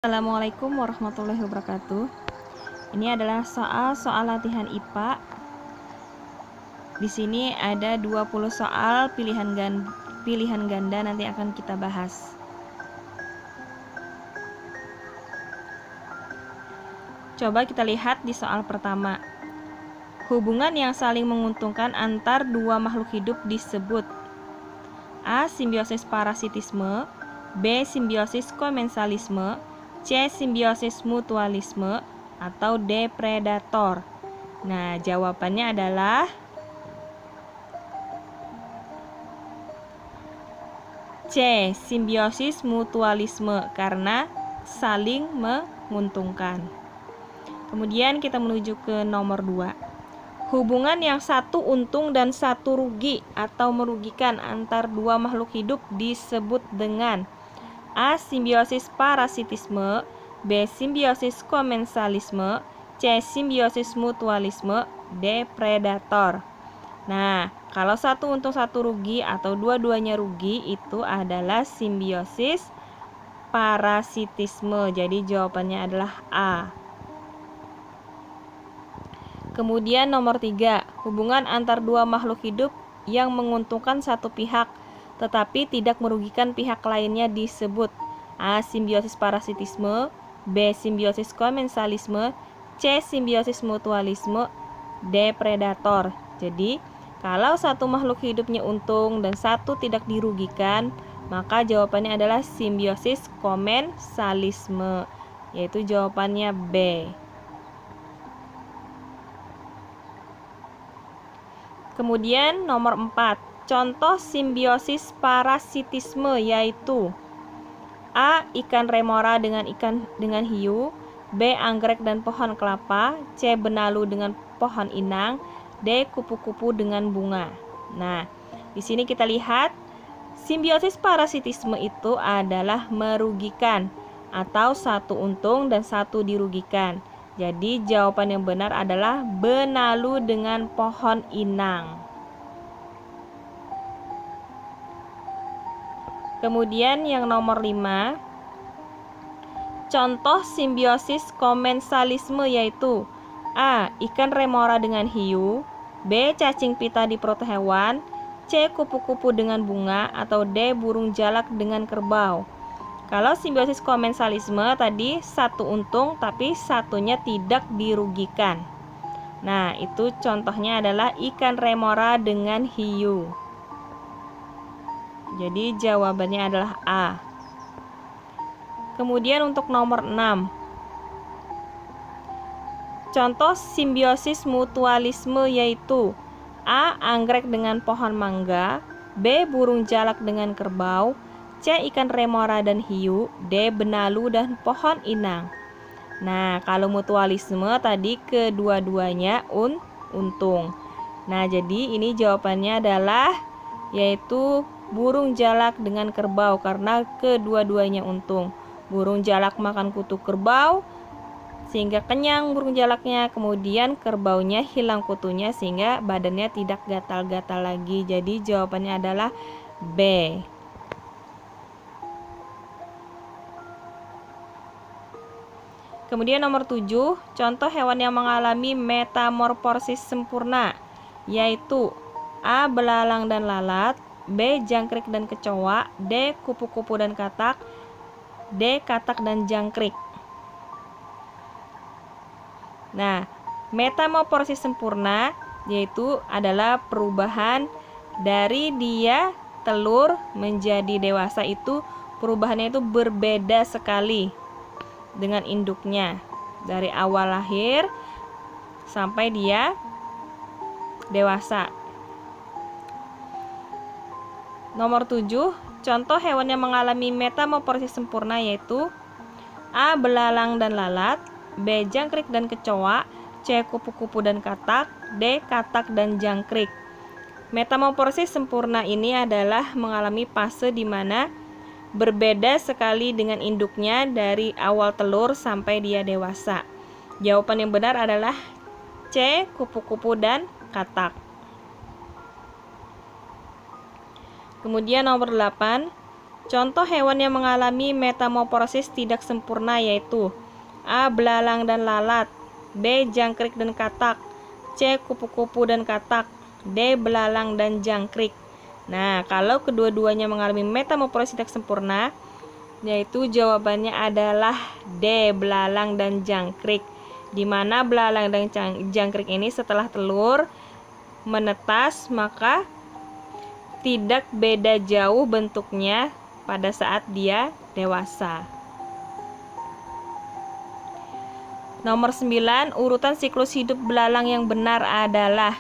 Assalamualaikum warahmatullahi wabarakatuh. Ini adalah soal latihan IPA. Di sini ada 20 soal pilihan ganda nanti akan kita bahas. Coba kita lihat di soal pertama. Hubungan yang saling menguntungkan antar dua makhluk hidup disebut A. Simbiosis parasitisme, B. Simbiosis komensalisme, C. Simbiosis mutualisme, atau D. Predator. Nah, jawabannya adalah C. Simbiosis mutualisme karena saling menguntungkan. Kemudian kita menuju ke nomor 2. Hubungan yang satu untung dan satu rugi atau merugikan antar dua makhluk hidup disebut dengan A. Simbiosis parasitisme, B. Simbiosis komensalisme, C. Simbiosis mutualisme, D. Predator. Nah, kalau satu untung satu rugi atau dua-duanya rugi itu adalah simbiosis parasitisme. Jadi jawabannya adalah A. Kemudian nomor 3, hubungan antar dua makhluk hidup yang menguntungkan satu pihak tetapi tidak merugikan pihak lainnya disebut A. Simbiosis parasitisme, B. Simbiosis komensalisme, C. Simbiosis mutualisme, D. Predator. Jadi, kalau satu makhluk hidupnya untung dan satu tidak dirugikan, maka jawabannya adalah simbiosis komensalisme, yaitu jawabannya B. Kemudian nomor 4, contoh simbiosis parasitisme yaitu A. Ikan remora dengan hiu, B. Anggrek dan pohon kelapa, C. Benalu dengan pohon inang, D. Kupu-kupu dengan bunga. Nah, di sini kita lihat simbiosis parasitisme itu adalah merugikan atau satu untung dan satu dirugikan. Jadi jawaban yang benar adalah benalu dengan pohon inang. Kemudian yang nomor 5, contoh simbiosis komensalisme yaitu A. Ikan remora dengan hiu, B. Cacing pita di perut hewan, C. Kupu-kupu dengan bunga, atau D. Burung jalak dengan kerbau. Kalau simbiosis komensalisme tadi satu untung tapi satunya tidak dirugikan. Nah, itu contohnya adalah ikan remora dengan hiu. Jadi jawabannya adalah A. Kemudian untuk nomor 6. Contoh simbiosis mutualisme yaitu A. Anggrek dengan pohon mangga, B. Burung jalak dengan kerbau, C. Ikan remora dan hiu, D. Benalu dan pohon inang. Nah, kalau mutualisme tadi kedua-duanya untung. Nah, jadi ini jawabannya adalah yaitu burung jalak dengan kerbau karena kedua-duanya untung. Burung jalak makan kutu kerbau sehingga kenyang burung jalaknya, kemudian kerbaunya hilang kutunya sehingga badannya tidak gatal-gatal lagi. Jadi jawabannya adalah B. Kemudian nomor 7, contoh hewan yang mengalami metamorfosis sempurna yaitu A. Belalang dan lalat, B. Jangkrik dan kecoa, D. Kupu-kupu dan katak, D. Katak dan jangkrik. Nah, metamorfosis sempurna yaitu adalah perubahan dari dia telur menjadi dewasa, itu perubahannya itu berbeda sekali dengan induknya dari awal lahir sampai dia dewasa. Nomor 7, contoh hewan yang mengalami metamorfosis sempurna yaitu A. Belalang dan lalat, B. Jangkrik dan kecoa, C. Kupu-kupu dan katak, D. Katak dan jangkrik. Metamorfosis sempurna ini adalah mengalami fase di mana berbeda sekali dengan induknya dari awal telur sampai dia dewasa. Jawaban yang benar adalah C. Kupu-kupu dan katak. Kemudian nomor 8, Contoh hewan yang mengalami metamorfosis tidak sempurna yaitu A. Belalang dan lalat, B. Jangkrik dan katak, C. Kupu-kupu dan katak, D. Belalang dan jangkrik. Nah, kalau kedua-duanya mengalami metamorfosis tidak sempurna, yaitu jawabannya adalah D. Belalang dan jangkrik. Di mana belalang dan jangkrik ini setelah telur menetas, maka tidak beda jauh bentuknya pada saat dia dewasa. Nomor 9, urutan siklus hidup belalang yang benar adalah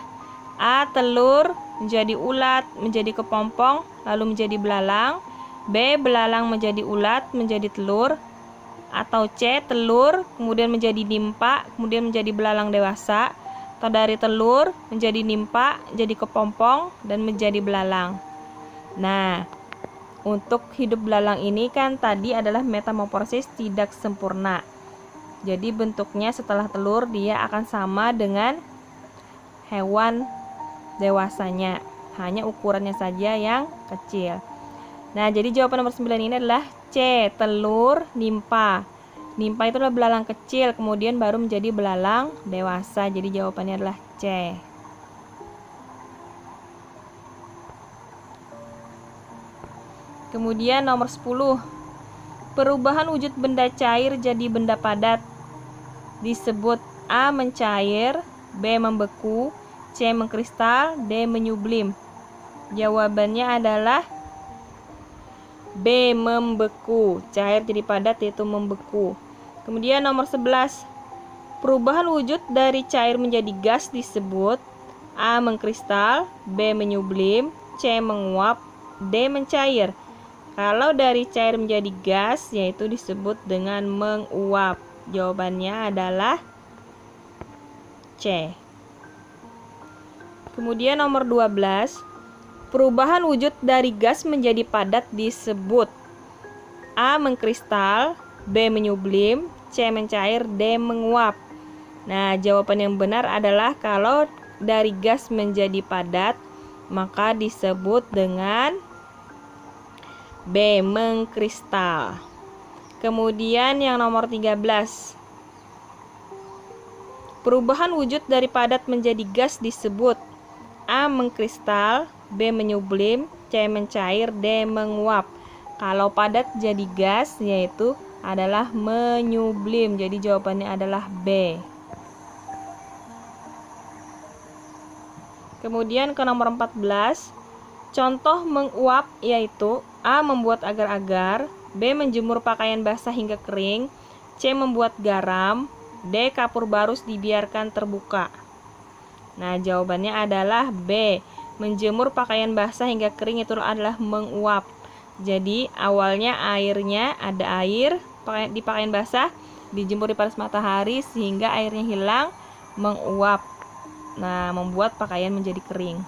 A. Telur menjadi ulat, menjadi kepompong, lalu menjadi belalang, B. Belalang menjadi ulat, menjadi telur, atau C. Telur kemudian menjadi nimpa, kemudian menjadi belalang dewasa, atau dari telur menjadi nimpa, jadi kepompong, dan menjadi belalang. Nah, untuk hidup belalang ini kan tadi adalah metamorfosis tidak sempurna. Jadi bentuknya setelah telur dia akan sama dengan hewan dewasanya, hanya ukurannya saja yang kecil. Nah, jadi jawaban nomor 9 ini adalah C. Telur nimpa. Nimpa itu adalah belalang kecil, kemudian baru menjadi belalang dewasa. Jadi jawabannya adalah C. Kemudian nomor 10, perubahan wujud benda cair jadi benda padat disebut A. Mencair, B. Membeku, C. Mengkristal, D. Menyublim. Jawabannya adalah B. Membeku. Cair jadi padat yaitu membeku. Kemudian nomor 11, perubahan wujud dari cair menjadi gas disebut A. Mengkristal, B. Menyublim, C. Menguap, D. Mencair. Kalau dari cair menjadi gas yaitu disebut dengan menguap. Jawabannya adalah C. Kemudian nomor 12, perubahan wujud dari gas menjadi padat disebut A. Mengkristal, B. Menyublim, C. Mencair, D. Menguap. Nah, jawaban yang benar adalah kalau dari gas menjadi padat maka disebut dengan B. Mengkristal. Kemudian yang nomor 13, perubahan wujud dari padat menjadi gas disebut A. Mengkristal, B. Menyublim, C. Mencair, D. Menguap. Kalau padat jadi gas yaitu adalah menyublim. Jadi jawabannya adalah B. Kemudian ke nomor 14, contoh menguap yaitu A. Membuat agar-agar, B. Menjemur pakaian basah hingga kering, C. Membuat garam, D. Kapur barus dibiarkan terbuka. Nah, jawabannya adalah B. Menjemur pakaian basah hingga kering itu adalah menguap. Jadi awalnya airnya ada air di pakaian basah, dijemur di panas matahari sehingga airnya hilang, menguap. Nah, membuat pakaian menjadi kering.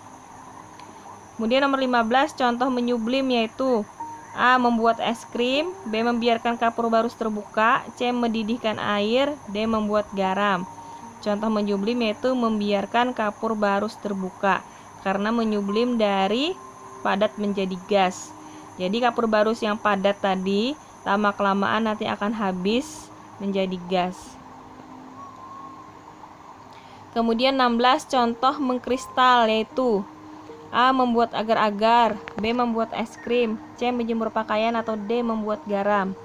Kemudian nomor 15, contoh menyublim yaitu A. Membuat es krim, B. Membiarkan kapur barus terbuka, C. Mendidihkan air, D. Membuat garam. Contoh menyublim yaitu membiarkan kapur barus terbuka, karena menyublim dari padat menjadi gas. Jadi kapur barus yang padat tadi lama-kelamaan nanti akan habis menjadi gas. Kemudian 16, contoh mengkristal yaitu A. Membuat agar-agar, B. Membuat es krim, C. Menjemur pakaian, atau D. Membuat garam.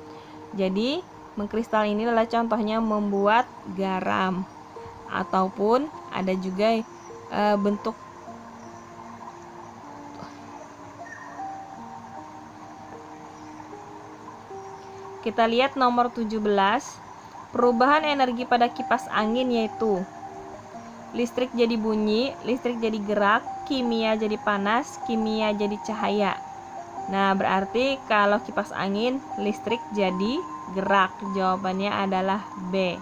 Jadi mengkristal ini adalah contohnya membuat garam. Ataupun ada juga bentuk kita lihat nomor 17, perubahan energi pada kipas angin yaitu listrik jadi bunyi, listrik jadi gerak, kimia jadi panas, kimia jadi cahaya. Nah, berarti kalau kipas angin listrik jadi gerak. Jawabannya adalah B.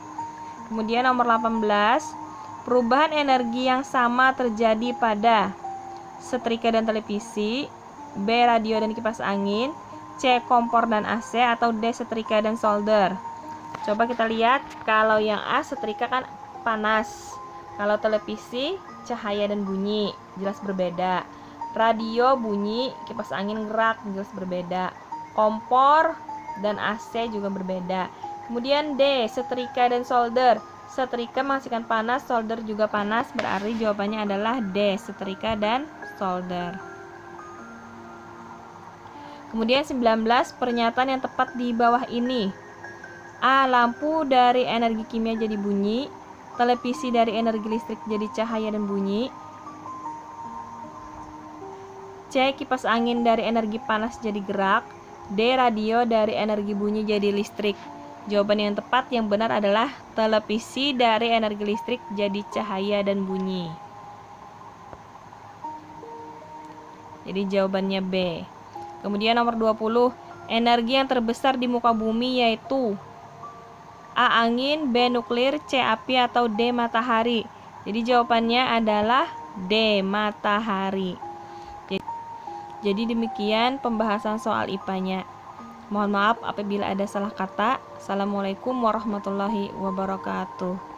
Kemudian nomor 18, perubahan energi yang sama terjadi pada setrika dan televisi, B. Radio dan kipas angin, C. Kompor dan AC, atau D. Setrika dan solder. Coba kita lihat, kalau yang A setrika kan panas, kalau televisi cahaya dan bunyi, jelas berbeda. Radio bunyi, kipas angin gerak, jelas berbeda. kompor dan AC juga berbeda. Kemudian D, setrika dan solder. Setrika menghasilkan panas, solder juga panas, berarti jawabannya adalah D, setrika dan solder. Kemudian 19, pernyataan yang tepat di bawah ini. A, lampu dari energi kimia jadi bunyi, televisi dari energi listrik jadi cahaya dan bunyi. C, kipas angin dari energi panas jadi gerak. D, radio dari energi bunyi jadi listrik. Jawaban yang tepat yang benar adalah televisi dari energi listrik jadi cahaya dan bunyi. Jadi jawabannya B. Kemudian nomor 20, energi yang terbesar di muka bumi yaitu A, angin, B, nuklir, C, api, atau D, matahari. Jadi jawabannya adalah D, matahari. Jadi demikian pembahasan soal IPA-nya. Mohon maaf apabila ada salah kata. Assalamualaikum warahmatullahi wabarakatuh.